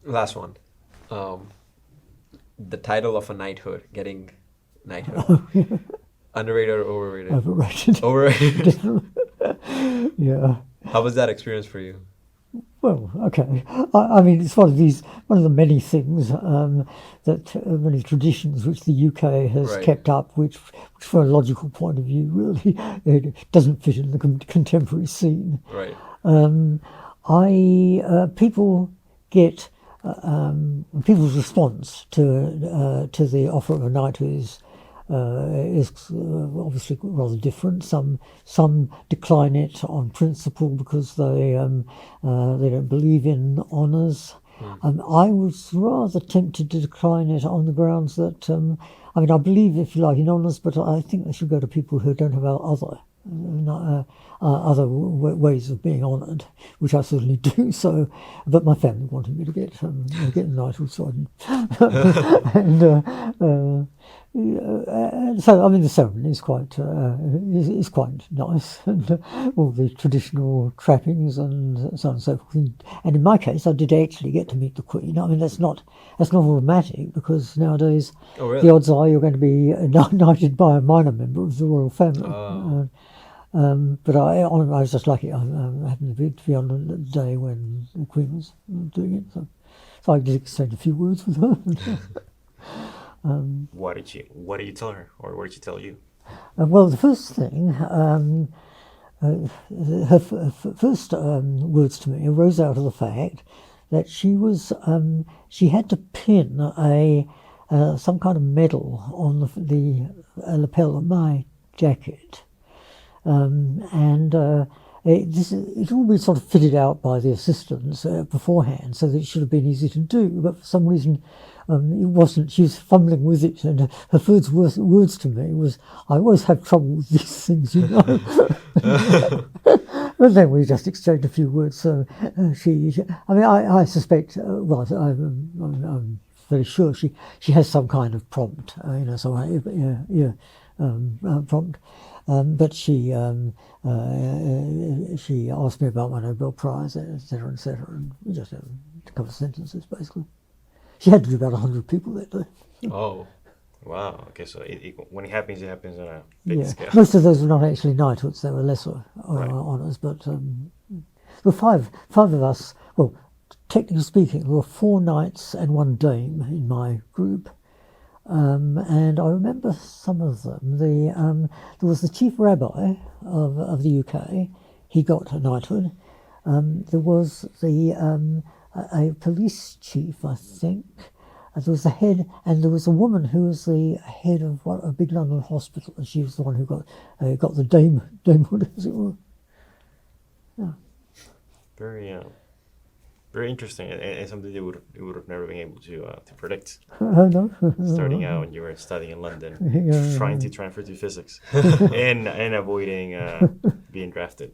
Last one. Um, the title of a knighthood, getting knighthood. Underrated or overrated? Overrated. Overrated. Yeah. How was that experience for you? Well, okay. I mean, it's one of the many things many traditions which the UK has Right. kept up, which from a logical point of view, really, it doesn't fit in the contemporary scene. Right. People get people's response to the offer of a knighthood is obviously rather different. Some decline it on principle because they don't believe in honours. I was rather tempted to decline it on the grounds that I believe, if you like, in honours, but I think they should go to people who don't have other ways of being honoured, which I certainly do. So, but my family wanted me to get the knighthood, so I didn't. And so, I mean, the ceremony is quite nice, and all the traditional trappings and so on and so forth. And in my case, I did actually get to meet the Queen. I mean, that's not automatic, because nowadays Oh, the odds are you're going to be knighted by a minor member of the royal family. But I was just lucky. I happened to be on the day when the Queen was doing it, so I did exchange a few words with her. What did you tell her, or what did she tell you? Well, the first thing, her first words to me arose out of the fact that she had to pin some kind of medal on the lapel of my jacket. It all been sort of fitted out by the assistants beforehand, so that it should have been easy to do. But for some reason, it wasn't. She was fumbling with it, and her first words to me was, "I always have trouble with these things, you know." But then we just exchanged a few words. So I suspect. I'm very sure she has some kind of prompt. Prompt. But she asked me about my Nobel Prize, etc., and we just had a couple of sentences, basically. She had to do about 100 people that day. Oh. Wow. Okay, so when it happens on a big scale. Most of those were not actually knighthoods; they were lesser Right. honours. But there were five of us. Well, technically speaking, there were 4 knights and 1 dame in my group. And I remember some of them. There was the chief rabbi of the UK. He got a knighthood. There was a police chief, I think. There was the head, and there was a woman who was the head of a big London hospital, and she was the one who got the damehood, as it were. Yeah. Very interesting, and something you would have never been able to predict. No. Starting out when you were studying in London, trying to transfer to physics, and avoiding being drafted.